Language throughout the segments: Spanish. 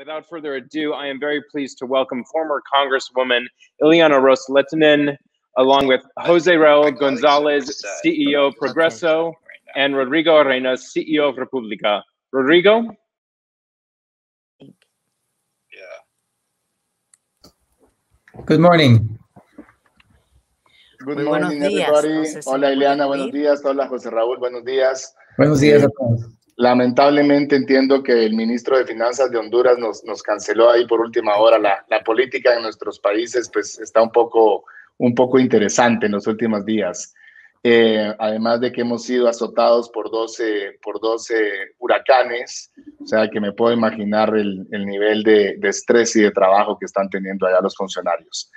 Without further ado, I am very pleased to welcome former Congresswoman Ileana Ros-Lehtinen, along with Jose Raul Gonzalez, CEO Progreso, and Rodrigo Arenas, CEO of República. Rodrigo? Good morning. Good morning, everybody. Hola, Ileana, buenos días. Hola, José Raúl, buenos días. Buenos días a todos. Lamentablemente entiendo que el ministro de Finanzas de Honduras nos canceló ahí por última hora. La política en nuestros países pues está un poco interesante en los últimos días. Además de que hemos sido azotados por 12 huracanes, o sea que me puedo imaginar el nivel de estrés y de trabajo que están teniendo allá los funcionarios.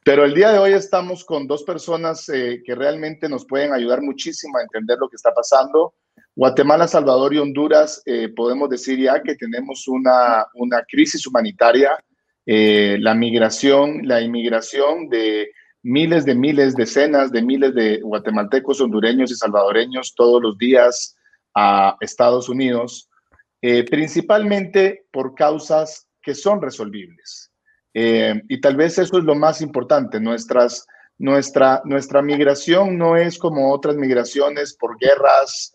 Pero el día de hoy estamos con dos personas que realmente nos pueden ayudar muchísimo a entender lo que está pasando. Guatemala, Salvador y Honduras, podemos decir ya que tenemos una crisis humanitaria. La inmigración de miles, decenas de miles de guatemaltecos, hondureños y salvadoreños todos los días a Estados Unidos, principalmente por causas que son resolvibles. Y tal vez eso es lo más importante. Nuestra migración no es como otras migraciones por guerras,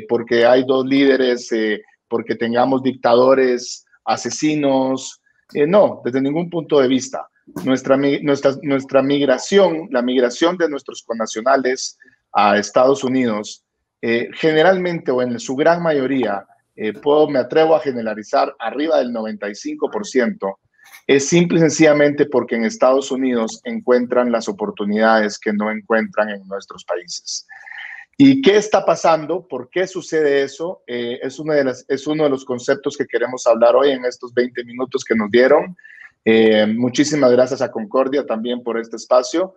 porque hay dos líderes, porque tengamos dictadores, asesinos. No, desde ningún punto de vista. Nuestra migración, la migración de nuestros connacionales a Estados Unidos, generalmente o en su gran mayoría, me atrevo a generalizar, arriba del 95%, es simple y sencillamente porque en Estados Unidos encuentran las oportunidades que no encuentran en nuestros países. ¿Y qué está pasando? ¿Por qué sucede eso? Es uno de los conceptos que queremos hablar hoy en estos 20 minutos que nos dieron. Muchísimas gracias a Concordia también por este espacio.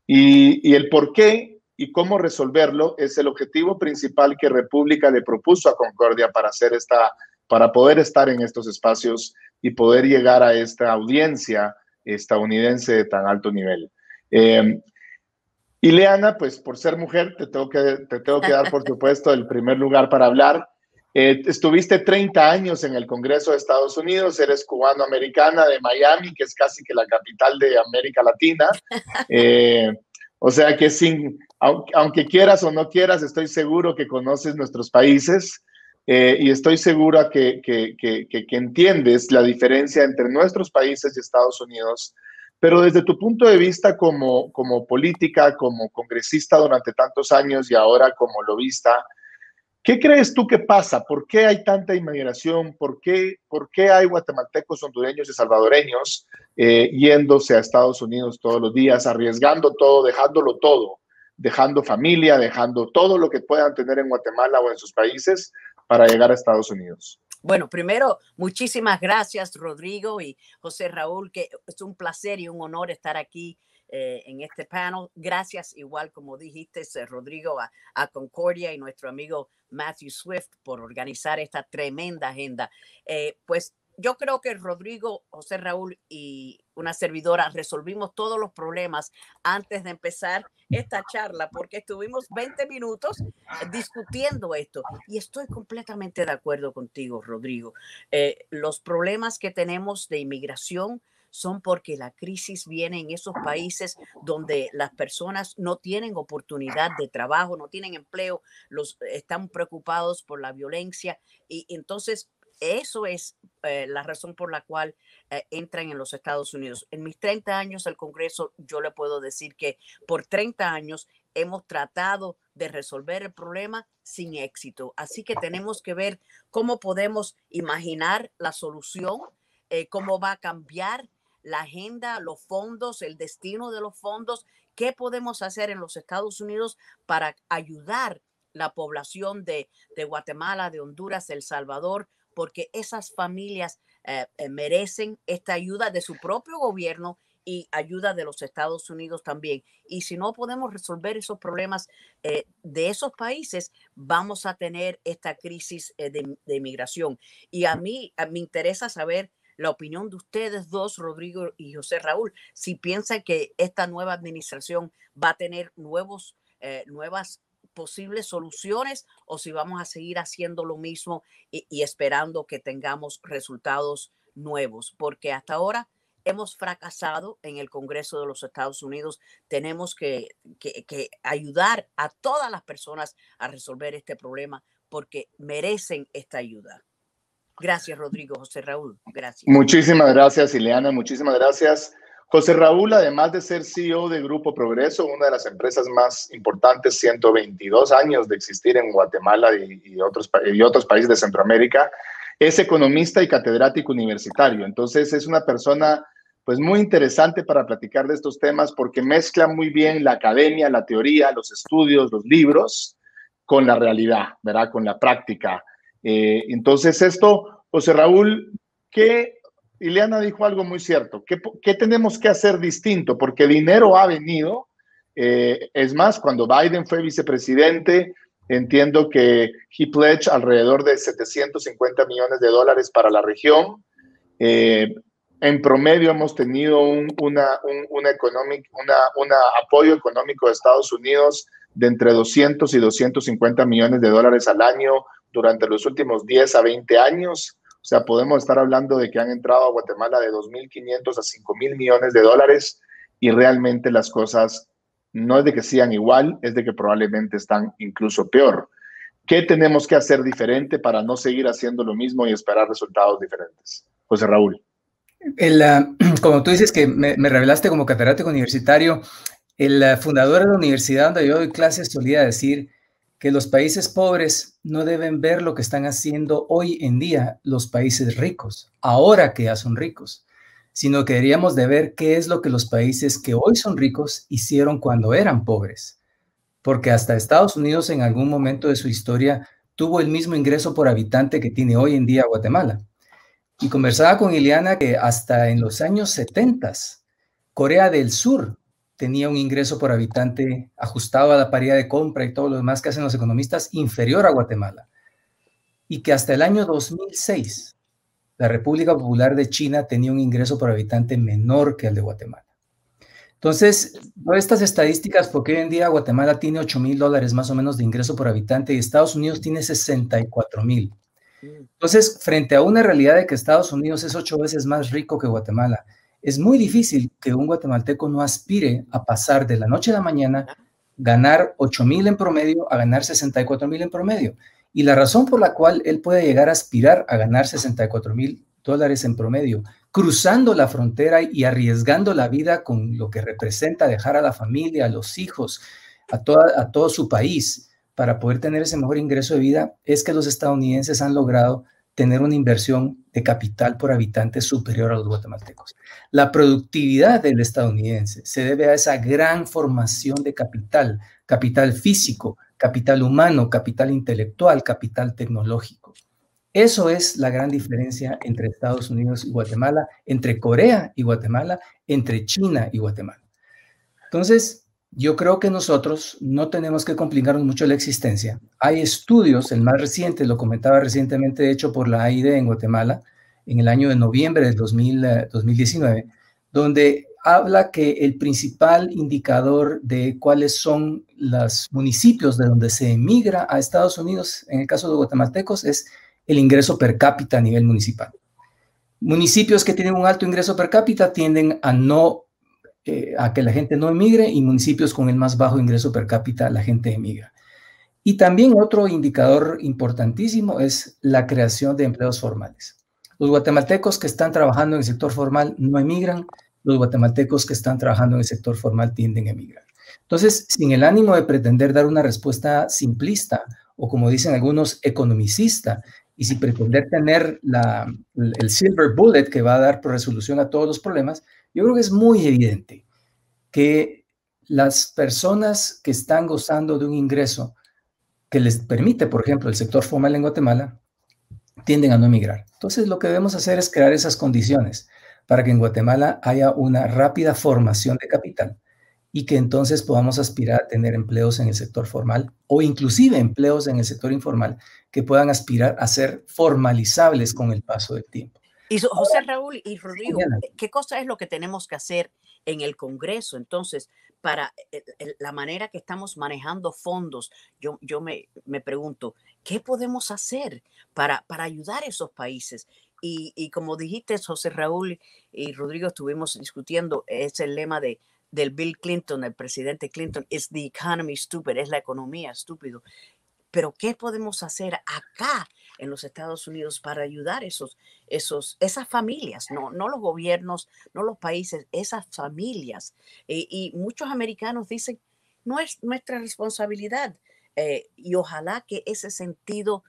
Y el por qué y cómo resolverlo es el objetivo principal que República le propuso a Concordia para poder estar en estos espacios y poder llegar a esta audiencia estadounidense de tan alto nivel. Ileana, pues por ser mujer, te tengo que dar, por supuesto, el primer lugar para hablar. Estuviste 30 años en el Congreso de Estados Unidos, eres cubano-americana de Miami, que es casi que la capital de América Latina. O sea que aunque quieras o no quieras, estoy seguro que conoces nuestros países. Y estoy segura que entiendes la diferencia entre nuestros países y Estados Unidos, pero desde tu punto de vista como política, como congresista durante tantos años y ahora como lobista, ¿qué crees tú que pasa? ¿Por qué hay tanta inmigración? ¿Por qué hay guatemaltecos, hondureños y salvadoreños yéndose a Estados Unidos todos los días, arriesgando todo, dejándolo todo, dejando familia, dejando todo lo que puedan tener en Guatemala o en sus países para llegar a Estados Unidos? Bueno, primero, muchísimas gracias, Rodrigo y José Raúl, que es un placer y un honor estar aquí en este panel. Gracias, igual como dijiste, Rodrigo, a Concordia y nuestro amigo Matthew Swift por organizar esta tremenda agenda. Pues yo creo que Rodrigo, José Raúl y una servidora resolvimos todos los problemas antes de empezar esta charla, porque estuvimos 20 minutos discutiendo esto. Y estoy completamente de acuerdo contigo, Rodrigo. Los problemas que tenemos de inmigración son porque la crisis viene en esos países donde las personas no tienen oportunidad de trabajo, no tienen empleo, están preocupados por la violencia y entonces eso es la razón por la cual entran en los Estados Unidos. En mis 30 años al Congreso, yo le puedo decir que por 30 años hemos tratado de resolver el problema sin éxito. Así que tenemos que ver cómo podemos imaginar la solución, cómo va a cambiar la agenda, los fondos, el destino de los fondos, qué podemos hacer en los Estados Unidos para ayudar la población de Guatemala, de Honduras, de El Salvador, porque esas familias merecen esta ayuda de su propio gobierno y ayuda de los Estados Unidos también. Y si no podemos resolver esos problemas de esos países, vamos a tener esta crisis de inmigración. Y a mí me interesa saber la opinión de ustedes dos, Rodrigo y José Raúl, si piensan que esta nueva administración va a tener nuevas posibles soluciones o si vamos a seguir haciendo lo mismo y esperando que tengamos resultados nuevos, porque hasta ahora hemos fracasado en el Congreso de los Estados Unidos. Tenemos que ayudar a todas las personas a resolver este problema porque merecen esta ayuda. Gracias, Rodrigo. José Raúl, gracias. Muchísimas gracias, Ileana, muchísimas gracias. José Raúl, además de ser CEO de Grupo Progreso, una de las empresas más importantes, 122 años de existir en Guatemala y otros países de Centroamérica, es economista y catedrático universitario. Entonces, es una persona pues muy interesante para platicar de estos temas porque mezcla muy bien la academia, la teoría, los estudios, los libros con la realidad, ¿verdad? Con la práctica. Entonces esto, José Raúl, Ileana dijo algo muy cierto. ¿Qué tenemos que hacer distinto? Porque dinero ha venido. Es más, cuando Biden fue vicepresidente, entiendo que he pledged alrededor de $750 millones para la región. En promedio hemos tenido un apoyo económico de Estados Unidos de entre 200 y 250 millones de dólares al año durante los últimos 10 a 20 años. O sea, podemos estar hablando de que han entrado a Guatemala de 2.500 a 5.000 millones de dólares y realmente las cosas no es de que sean igual, es de que probablemente están incluso peor. ¿Qué tenemos que hacer diferente para no seguir haciendo lo mismo y esperar resultados diferentes? José Raúl. Como tú dices que me revelaste como catedrático universitario, el fundador de la universidad donde yo doy clases solía decir que los países pobres no deben ver lo que están haciendo hoy en día los países ricos, ahora que ya son ricos, sino que deberíamos de ver qué es lo que los países que hoy son ricos hicieron cuando eran pobres. Porque hasta Estados Unidos en algún momento de su historia tuvo el mismo ingreso por habitante que tiene hoy en día Guatemala. Y conversaba con Ileana que hasta en los años 70, Corea del Sur tenía un ingreso por habitante ajustado a la paridad de compra y todo lo demás que hacen los economistas inferior a Guatemala. Y que hasta el año 2006, la República Popular de China tenía un ingreso por habitante menor que el de Guatemala. Entonces, estas estadísticas, porque hoy en día Guatemala tiene $8,000 más o menos de ingreso por habitante y Estados Unidos tiene 64,000. Entonces, frente a una realidad de que Estados Unidos es 8 veces más rico que Guatemala, es muy difícil que un guatemalteco no aspire a pasar de la noche a la mañana, ganar 8,000 en promedio a ganar 64,000 en promedio. Y la razón por la cual él puede llegar a aspirar a ganar $64,000 en promedio, cruzando la frontera y arriesgando la vida con lo que representa dejar a la familia, a los hijos, a todo su país, para poder tener ese mejor ingreso de vida, es que los estadounidenses han logrado tener una inversión de capital por habitante superior a los guatemaltecos. La productividad del estadounidense se debe a esa gran formación de capital, capital físico, capital humano, capital intelectual, capital tecnológico. Eso es la gran diferencia entre Estados Unidos y Guatemala, entre Corea y Guatemala, entre China y Guatemala. Entonces, yo creo que nosotros no tenemos que complicarnos mucho la existencia. Hay estudios, el más reciente, lo comentaba recientemente, hecho por la AID en Guatemala, en el año de noviembre del 2019, donde habla que el principal indicador de cuáles son los municipios de donde se emigra a Estados Unidos, en el caso de guatemaltecos, es el ingreso per cápita a nivel municipal. Municipios que tienen un alto ingreso per cápita tienden a que la gente no emigre y municipios con el más bajo ingreso per cápita la gente emigra. Y también otro indicador importantísimo es la creación de empleos formales. Los guatemaltecos que están trabajando en el sector formal no emigran, los guatemaltecos que están trabajando en el sector formal tienden a emigrar. Entonces, sin el ánimo de pretender dar una respuesta simplista o como dicen algunos, economicista, y sin pretender tener el silver bullet que va a dar por resolución a todos los problemas, yo creo que es muy evidente que las personas que están gozando de un ingreso que les permite, por ejemplo, el sector formal en Guatemala, tienden a no emigrar. Entonces, lo que debemos hacer es crear esas condiciones para que en Guatemala haya una rápida formación de capital y que entonces podamos aspirar a tener empleos en el sector formal o inclusive empleos en el sector informal que puedan aspirar a ser formalizables con el paso del tiempo. Y José Raúl y Rodrigo, ¿qué cosa es lo que tenemos que hacer en el Congreso? Entonces, para la manera que estamos manejando fondos, yo me pregunto, ¿qué podemos hacer para ayudar a esos países? Y como dijiste, José Raúl y Rodrigo, estuvimos discutiendo, es el lema del Bill Clinton, el presidente Clinton, is the economy stupid, es la economía estúpido. Pero ¿qué podemos hacer acá en los Estados Unidos para ayudar esas familias? No los gobiernos, no los países, esas familias. Y muchos americanos dicen, no es nuestra responsabilidad. Y ojalá que ese sentido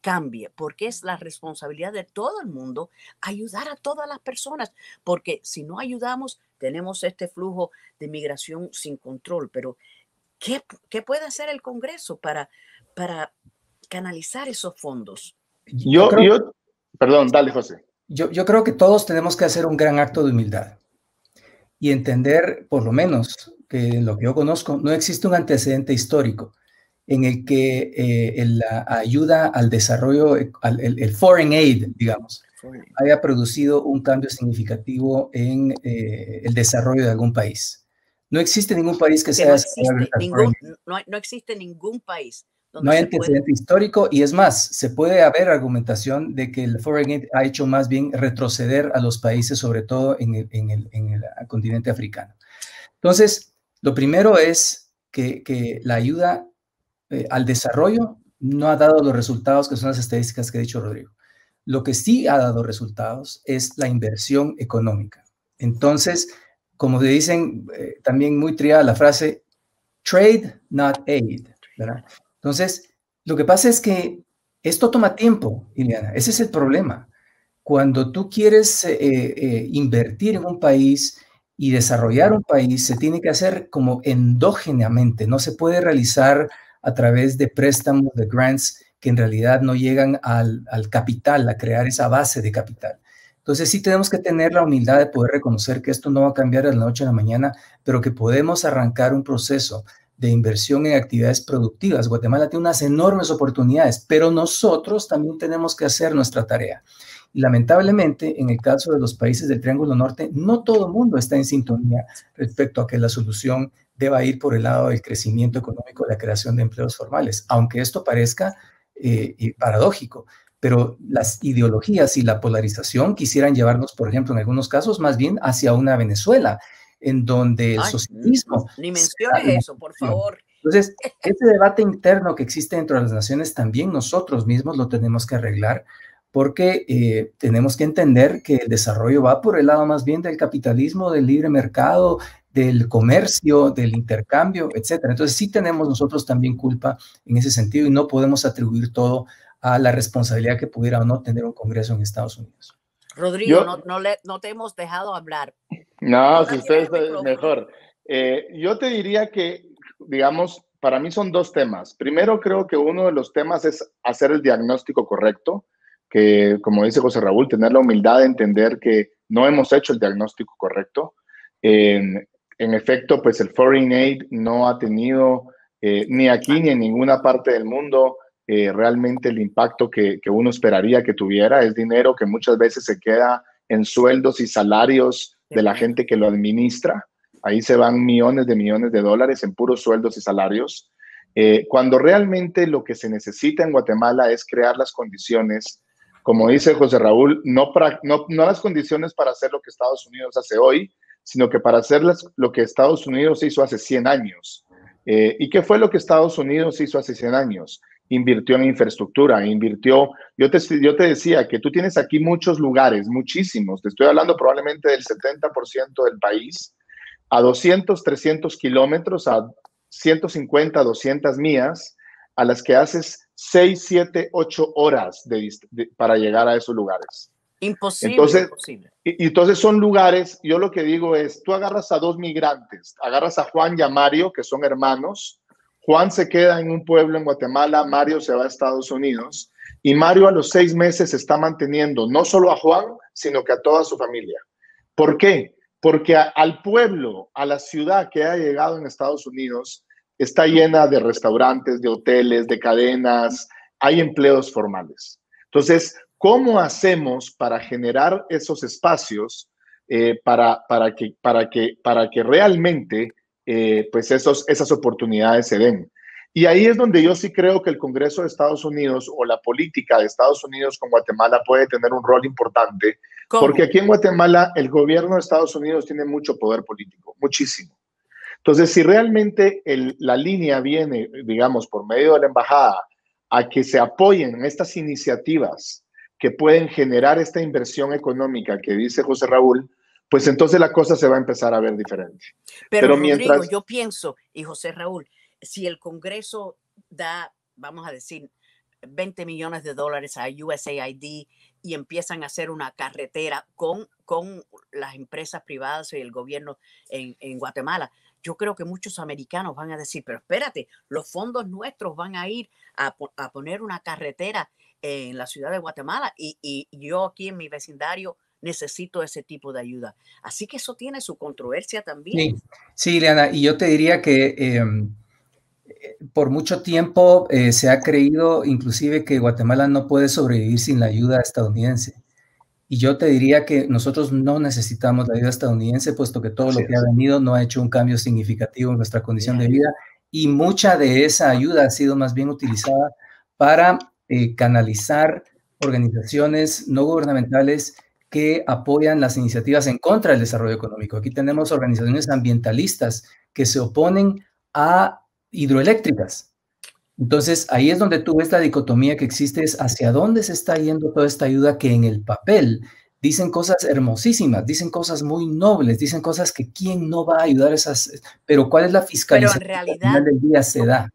cambie, porque es la responsabilidad de todo el mundo ayudar a todas las personas, porque si no ayudamos, tenemos este flujo de migración sin control. Pero ¿qué puede hacer el Congreso para canalizar esos fondos? Perdón, dale, José. Yo creo que todos tenemos que hacer un gran acto de humildad y entender, por lo menos, que en lo que yo conozco, no existe un antecedente histórico en el que la ayuda al desarrollo, el foreign aid, digamos, haya producido un cambio significativo en el desarrollo de algún país. No existe ningún país que sea... No existe ningún país. No hay antecedente histórico y es más, se puede haber argumentación de que el foreign aid ha hecho más bien retroceder a los países, sobre todo en el continente africano. Entonces, lo primero es que la ayuda al desarrollo no ha dado los resultados que son las estadísticas que ha dicho Rodrigo. Lo que sí ha dado resultados es la inversión económica. Entonces, como le dicen, también muy triada la frase, trade, not aid, ¿verdad? Entonces, lo que pasa es que esto toma tiempo, Ileana, ese es el problema. Cuando tú quieres invertir en un país y desarrollar un país, se tiene que hacer como endógenamente, no se puede realizar a través de préstamos, de grants, que en realidad no llegan al capital, a crear esa base de capital. Entonces sí tenemos que tener la humildad de poder reconocer que esto no va a cambiar de la noche a la mañana, pero que podemos arrancar un proceso de inversión en actividades productivas. Guatemala tiene unas enormes oportunidades, pero nosotros también tenemos que hacer nuestra tarea. Y lamentablemente, en el caso de los países del Triángulo Norte, no todo el mundo está en sintonía respecto a que la solución deba ir por el lado del crecimiento económico, la creación de empleos formales, aunque esto parezca paradójico. Pero las ideologías y la polarización quisieran llevarnos, por ejemplo, en algunos casos, más bien hacia una Venezuela, en donde el socialismo... Ni menciones eso, por favor. Entonces, ese debate interno que existe dentro de las naciones, también nosotros mismos lo tenemos que arreglar, porque tenemos que entender que el desarrollo va por el lado más bien del capitalismo, del libre mercado, del comercio, del intercambio, etcétera. Entonces, sí tenemos nosotros también culpa en ese sentido y no podemos atribuir todo a la responsabilidad que pudiera o no tener un Congreso en Estados Unidos. Rodrigo, no te hemos dejado hablar. No, si usted es mejor. Yo te diría que, digamos, para mí son dos temas. Primero, creo que uno de los temas es hacer el diagnóstico correcto, que, como dice José Raúl, tener la humildad de entender que no hemos hecho el diagnóstico correcto. En efecto, pues el foreign aid no ha tenido ni aquí ni en ninguna parte del mundo realmente el impacto que uno esperaría que tuviera. Es dinero que muchas veces se queda en sueldos y salarios de la gente que lo administra. Ahí se van millones de dólares en puros sueldos y salarios. Cuando realmente lo que se necesita en Guatemala es crear las condiciones, como dice José Raúl, no las condiciones para hacer lo que Estados Unidos hace hoy, sino que para hacer lo que Estados Unidos hizo hace 100 años. ¿Y qué fue lo que Estados Unidos hizo hace 100 años? Invirtió en infraestructura, yo te decía que tú tienes aquí muchos lugares, muchísimos, te estoy hablando probablemente del 70% del país, a 200, 300 kilómetros, a 150, 200 millas, a las que haces 6, 7, 8 horas para llegar a esos lugares. Imposible, imposible. Entonces son lugares, yo lo que digo es, tú agarras a dos migrantes, agarras a Juan y a Mario, que son hermanos. Juan se queda en un pueblo en Guatemala, Mario se va a Estados Unidos y Mario a los 6 meses está manteniendo no solo a Juan, sino que a toda su familia. ¿Por qué? Porque al pueblo, a la ciudad que ha llegado en Estados Unidos, está llena de restaurantes, de hoteles, de cadenas, hay empleos formales. Entonces, ¿cómo hacemos para generar esos espacios para que realmente pues esas oportunidades se den? Y ahí es donde yo sí creo que el Congreso de Estados Unidos o la política de Estados Unidos con Guatemala puede tener un rol importante, porque aquí en Guatemala el gobierno de Estados Unidos tiene mucho poder político, muchísimo. Entonces, si realmente la línea viene, digamos, por medio de la embajada, a que se apoyen estas iniciativas que pueden generar esta inversión económica que dice José Raúl, pues entonces la cosa se va a empezar a ver diferente. Pero Rodrigo, yo pienso, y José Raúl, si el Congreso da, vamos a decir, $20 millones a USAID y empiezan a hacer una carretera con las empresas privadas y el gobierno en Guatemala, yo creo que muchos americanos van a decir, pero espérate, los fondos nuestros van a ir a poner una carretera en la ciudad de Guatemala y yo aquí en mi vecindario necesito ese tipo de ayuda. Así que eso tiene su controversia también. Sí, Ileana, y yo te diría que por mucho tiempo se ha creído inclusive que Guatemala no puede sobrevivir sin la ayuda estadounidense. Y yo te diría que nosotros no necesitamos la ayuda estadounidense, puesto que todo lo que ha venido no ha hecho un cambio significativo en nuestra condición de vida. Y mucha de esa ayuda ha sido más bien utilizada para canalizar organizaciones no gubernamentales que apoyan las iniciativas en contra del desarrollo económico. Aquí tenemos organizaciones ambientalistas que se oponen a hidroeléctricas. Entonces, ahí es donde tú ves la dicotomía que existe, es hacia dónde se está yendo toda esta ayuda que en el papel dicen cosas hermosísimas, dicen cosas muy nobles, dicen cosas que quién no va a ayudar esas, pero ¿cuál es la fiscalización pero en realidad, que al final del día se da?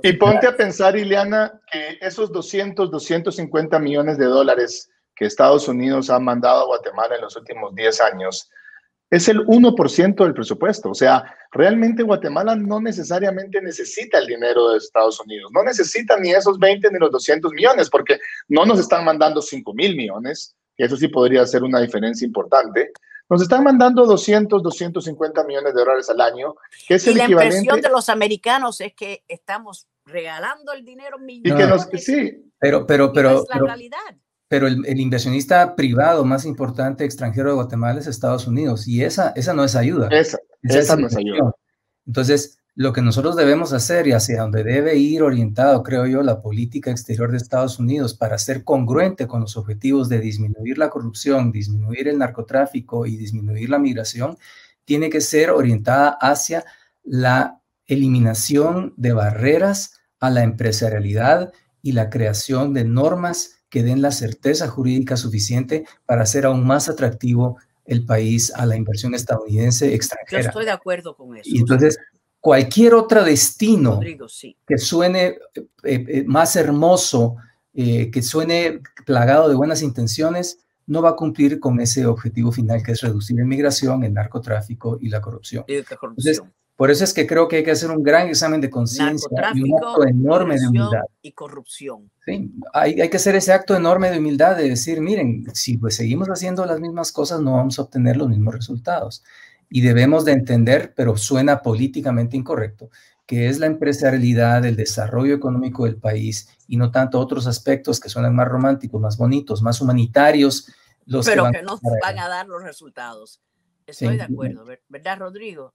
Y ponte a pensar, Ileana, que esos 250 millones de dólares que Estados Unidos ha mandado a Guatemala en los últimos 10 años, es el 1% del presupuesto. O sea, realmente Guatemala no necesariamente necesita el dinero de Estados Unidos. No necesita ni esos 20 ni los 200 millones, porque no nos están mandando 5,000 millones, y eso sí podría ser una diferencia importante. Nos están mandando 250 millones de dólares al año, que es el equivalente. La impresión de los americanos es que estamos regalando el dinero millones. Y que nos, sí. Pero es la realidad. Pero el inversionista privado más importante extranjero de Guatemala es Estados Unidos, y esa no es ayuda. Esa no es ayuda. Entonces, lo que nosotros debemos hacer y hacia donde debe ir orientado, creo yo, la política exterior de Estados Unidos para ser congruente con los objetivos de disminuir la corrupción, disminuir el narcotráfico y disminuir la migración, tiene que ser orientada hacia la eliminación de barreras a la empresarialidad y la creación de normas que den la certeza jurídica suficiente para hacer aún más atractivo el país a la inversión estadounidense extranjera. Yo estoy de acuerdo con eso. Y entonces, cualquier otro destino Rodrigo, sí, que suene más hermoso, que suene plagado de buenas intenciones, no va a cumplir con ese objetivo final, que es reducir la inmigración, el narcotráfico y la corrupción. Entonces, por eso es que creo que hay que hacer un gran examen de conciencia y un acto enorme de humildad. Y corrupción. Sí, hay que hacer ese acto enorme de humildad de decir, miren, si pues seguimos haciendo las mismas cosas, no vamos a obtener los mismos resultados. Y debemos de entender, pero suena políticamente incorrecto, que es la empresarialidad, el desarrollo económico del país y no tanto otros aspectos que suenan más románticos, más bonitos, más humanitarios. Pero que nos van a dar los resultados. Estoy de acuerdo, ¿verdad, Rodrigo?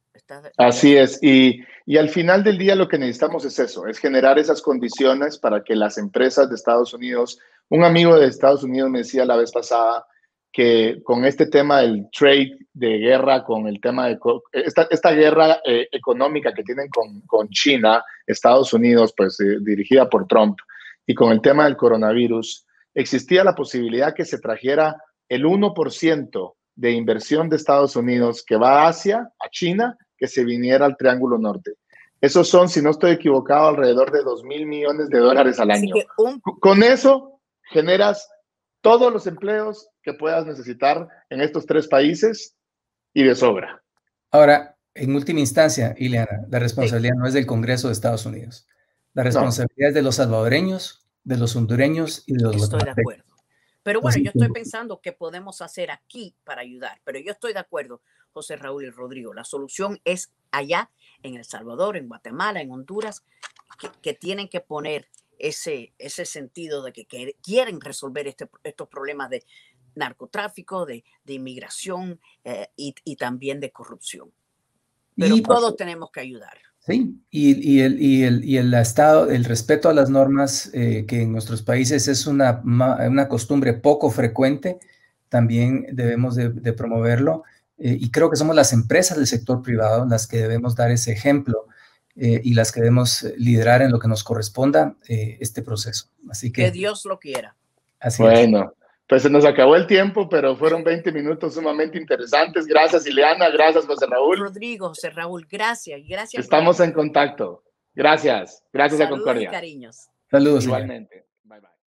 Así es, y al final del día lo que necesitamos es eso, es generar esas condiciones para que las empresas de Estados Unidos, un amigo de Estados Unidos me decía la vez pasada que con este tema del trade de guerra, con el tema de esta guerra económica que tienen con China, Estados Unidos, pues dirigida por Trump, y con el tema del coronavirus, existía la posibilidad que se trajera el 1% de inversión de Estados Unidos que va a Asia, a China, que se viniera al Triángulo Norte. Esos son, si no estoy equivocado, alrededor de $2,000 millones al año. Con eso generas todos los empleos que puedas necesitar en estos 3 países y de sobra. Ahora, en última instancia, Ileana, la responsabilidad no es del Congreso de Estados Unidos. La responsabilidad es de los salvadoreños, de los hondureños y de los guatemaltecos. Estoy de acuerdo. Pero bueno, yo estoy pensando qué podemos hacer aquí para ayudar. Pero yo estoy de acuerdo, José Raúl y Rodrigo. La solución es allá, en El Salvador, en Guatemala, en Honduras, que tienen que poner ese sentido de que quieren resolver estos problemas de narcotráfico, de inmigración y también de corrupción. Pero todos tenemos que ayudar. Sí, y el Estado, el respeto a las normas, que en nuestros países es una costumbre poco frecuente, también debemos de promoverlo, y creo que somos las empresas del sector privado las que debemos dar ese ejemplo, y las que debemos liderar en lo que nos corresponda este proceso. Así que Dios lo quiera. Así bueno, pues se nos acabó el tiempo, pero fueron 20 minutos sumamente interesantes. Gracias, Ileana. Gracias, José Raúl. Rodrigo, José Raúl, gracias. Gracias. Estamos en contacto. Gracias. Gracias a Saludos Concordia. y cariños. Saludos. Igualmente. Bye, bye.